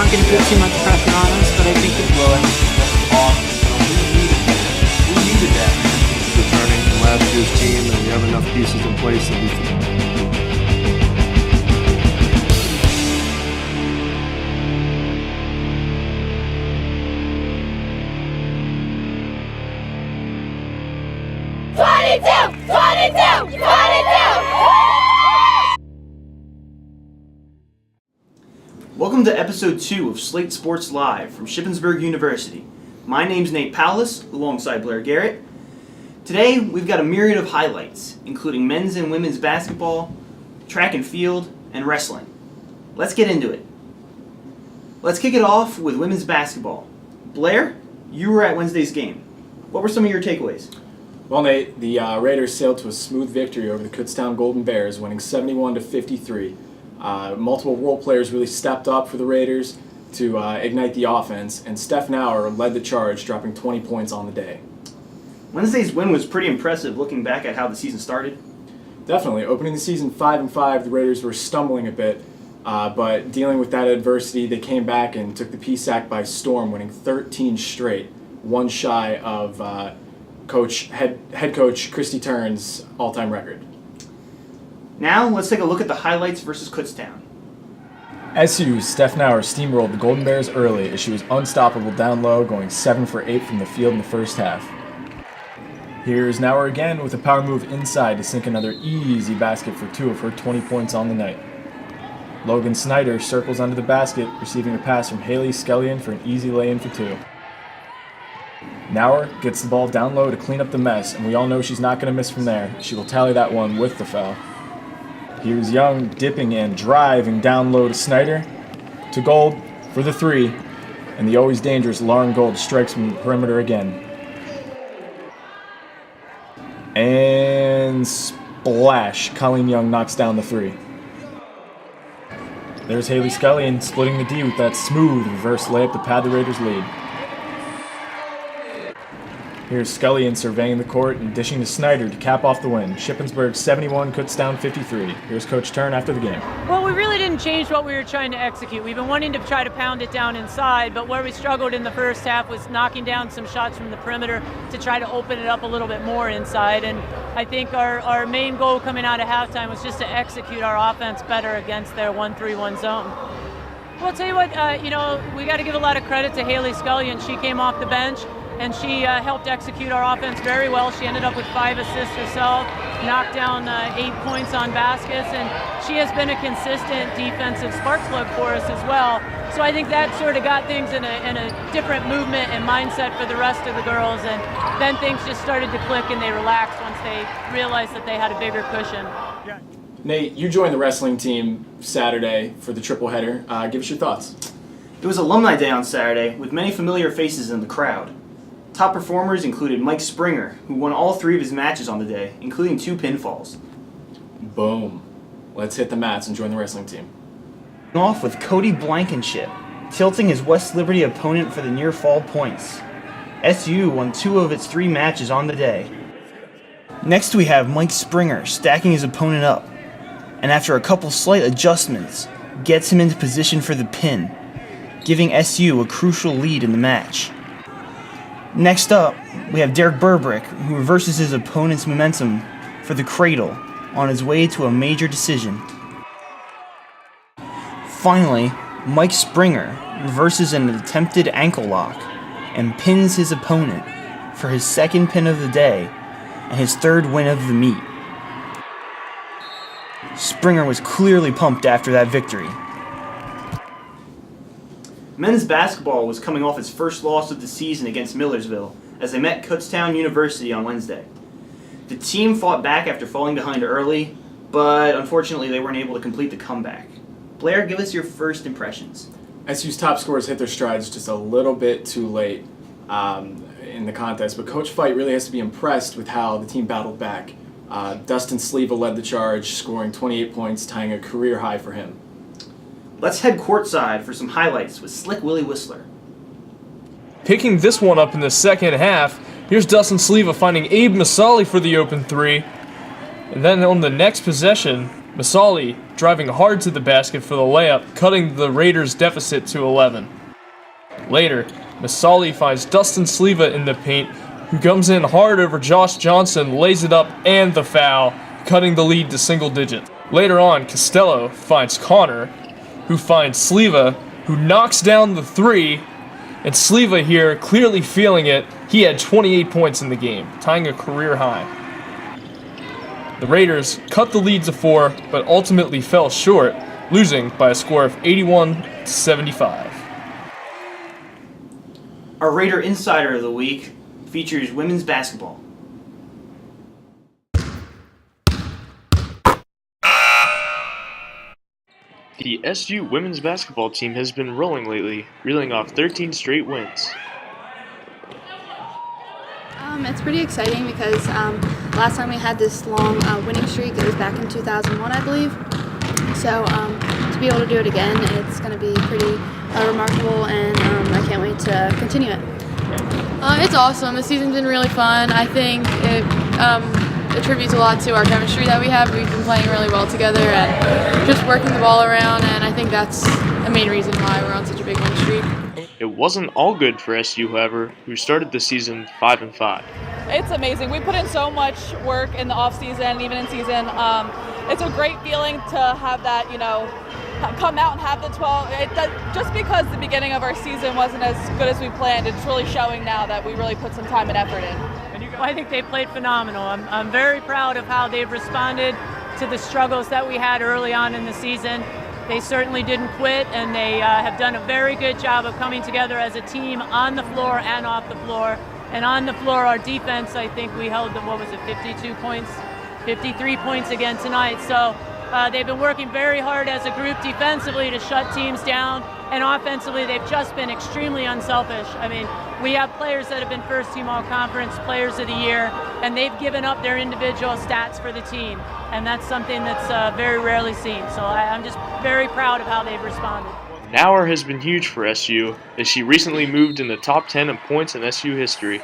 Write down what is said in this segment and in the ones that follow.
aren't going to put too much pressure on us, but I think that That's awesome. We needed that. Returning from last year's team, and we have enough pieces in place that we can. Welcome to episode 2 of Slate Sports Live from Shippensburg University. My name's Nate Powlis, alongside Blair Garrett. Today, we've got a myriad of highlights, including men's and women's basketball, track and field, and wrestling. Let's get into it. Let's kick it off with women's basketball. Blair, you were at Wednesday's game. What were some of your takeaways? Well, Nate, the Raiders sailed to a smooth victory over the Kutztown Golden Bears, winning 71-53. Multiple role players really stepped up for the Raiders to ignite the offense, and Steph Nauer led the charge, dropping 20 points on the day. Wednesday's win was pretty impressive looking back at how the season started. Definitely. Opening the season 5-5, the Raiders were stumbling a bit, but dealing with that adversity, they came back and took the PSAC by storm, winning 13 straight, one shy of head coach Christy Turn's all-time record. Now, let's take a look at the highlights versus Kutztown. SU's Steph Nauer steamrolled the Golden Bears early as she was unstoppable down low, going 7 for 8 from the field in the first half. Here's Nauer again with a power move inside to sink another easy basket for 2 of her 20 points on the night. Logan Snyder circles under the basket, receiving a pass from Haley Skellion for an easy lay-in for 2. Nauer gets the ball down low to clean up the mess, and we all know she's not going to miss from there. She will tally that one with the foul. Here's Young dipping and driving down low to Snyder. To Gold for the 3, and the always dangerous Lauren Gold strikes from the perimeter again. And splash, Colleen Young knocks down the 3. There's Haley Skellion splitting the D with that smooth reverse layup to pad the Raiders' lead. Here's Skellion surveying the court and dishing to Snyder to cap off the win. Shippensburg 71, Kutztown 53. Here's Coach Turn after the game. well, we really didn't change what we were trying to execute. We've been wanting to try to pound it down inside, but where we struggled in the first half was knocking down some shots from the perimeter to try to open it up a little bit more inside. And I think our main goal coming out of halftime was just to execute our offense better against their 1-3-1 zone. Well, I'll tell you what, we got to give a lot of credit to Haley Scullion. She came off the bench, and she helped execute our offense very well. She ended up with 5 assists herself, knocked down 8 points on baskets, and she has been a consistent defensive spark plug for us as well. So I think that sort of got things in a different movement and mindset for the rest of the girls, and then things just started to click and they relaxed once they realized that they had a bigger cushion. Nate, you joined the wrestling team Saturday for the triple header. Give us your thoughts. It was Alumni Day on Saturday, with many familiar faces in the crowd. Top performers included Mike Springer, who won all 3 of his matches on the day, including 2 pinfalls. Boom. Let's hit the mats and join the wrestling team. Off with Cody Blankenship, tilting his West Liberty opponent for the near fall points. SU won 2 of its 3 matches on the day. Next we have Mike Springer stacking his opponent up, and after a couple slight adjustments, gets him into position for the pin, giving SU a crucial lead in the match. Next up, we have Derek Burbrick, who reverses his opponent's momentum for the cradle on his way to a major decision. Finally, Mike Springer reverses an attempted ankle lock and pins his opponent for his 2nd pin of the day and his 3rd win of the meet. Springer was clearly pumped after that victory. Men's basketball was coming off its first loss of the season against Millersville as they met Kutztown University on Wednesday. The team fought back after falling behind early, but unfortunately they weren't able to complete the comeback. Blair, give us your first impressions. SU's top scorers hit their strides just a little bit too late in the contest, but Coach Fight really has to be impressed with how the team battled back. Dustin Sleva led the charge, scoring 28 points, tying a career high for him. Let's head courtside for some highlights with Slick Willie Whisler. Picking this one up in the second half, here's Dustin Sleva finding Abe Masali for the open 3. And then on the next possession, Masali driving hard to the basket for the layup, cutting the Raiders' deficit to 11. Later, Masali finds Dustin Sleva in the paint, who comes in hard over Josh Johnson, lays it up, and the foul, cutting the lead to single digits. Later on, Costello finds Connor, who finds Sleva, who knocks down the three, and Sleva here clearly feeling it. He had 28 points in the game, tying a career high. The Raiders cut the lead to 4, but ultimately fell short, losing by a score of 81-75. Our Raider Insider of the Week features women's basketball. The SU women's basketball team has been rolling lately, reeling off 13 straight wins. It's pretty exciting because last time we had this long winning streak, it was back in 2001, I believe. So to be able to do it again, it's going to be pretty remarkable, and I can't wait to continue it. It's awesome. The season's been really fun. I think it attributes a lot to our chemistry that we have. We've been playing really well together and just working the ball around, and I think that's the main reason why we're on such a big win streak. It wasn't all good for SU, however, who started the season 5-5. It's amazing. We put in so much work in the off season and even in season. It's a great feeling to have that, come out and have the 12. Just because the beginning of our season wasn't as good as we planned, it's really showing now that we really put some time and effort in. Well, I think they played phenomenal. I'm very proud of how they've responded to the struggles that we had early on in the season. They certainly didn't quit, and they have done a very good job of coming together as a team on the floor and off the floor. And on the floor, our defense, I think we held them, 52 points, 53 points again tonight. So they've been working very hard as a group defensively to shut teams down, and offensively they've just been extremely unselfish. I mean, we have players that have been first team all-conference players of the year, and they've given up their individual stats for the team, and that's something that's very rarely seen. So I'm just very proud of how they've responded. Nauer has been huge for SU, as she recently moved in the top 10 in points in SU history.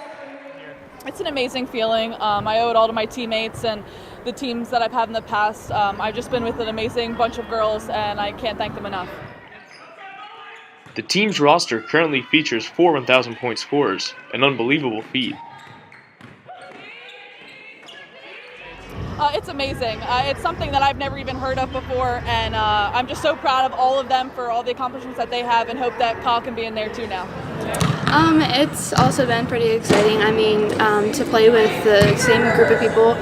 It's an amazing feeling. I owe it all to my teammates and the teams that I've had in the past. I've just been with an amazing bunch of girls, and I can't thank them enough. The team's roster currently features 4 1,000-point scorers, an unbelievable feat. It's amazing. It's something that I've never even heard of before, and I'm just so proud of all of them for all the accomplishments that they have, and hope that Kyle can be in there too now. It's also been pretty exciting. I mean, to play with the same group of people,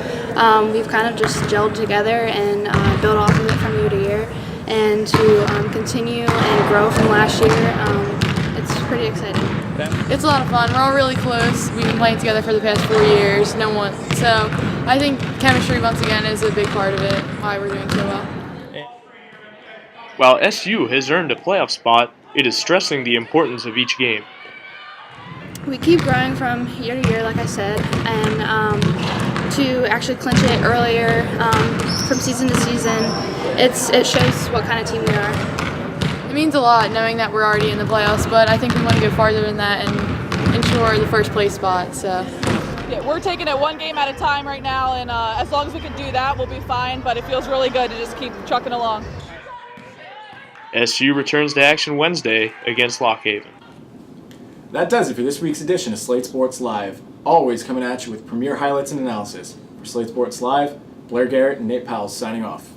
we've kind of just gelled together and built off of it from year to year, and to continue and grow from last year, it's pretty exciting. It's a lot of fun. We're all really close. We've been playing together for the past 4 years. So I think chemistry once again is a big part of it, why we're doing so well. While SU has earned a playoff spot, it is stressing the importance of each game. We keep growing from year to year, like I said, and to actually clinch it earlier from season to season, it shows what kind of team we are. It means a lot knowing that we're already in the playoffs, but I think we want to go farther than that and ensure the first place spot. So Yeah, we're taking it one game at a time right now, and as long as we can do that, we'll be fine, but it feels really good to just keep trucking along. SU returns to action Wednesday against Lock Haven. That does it for this week's edition of Slate Sports Live. Always coming at you with premier highlights and analysis. For Slate Sports Live, Blair Garrett and Nate Powell signing off.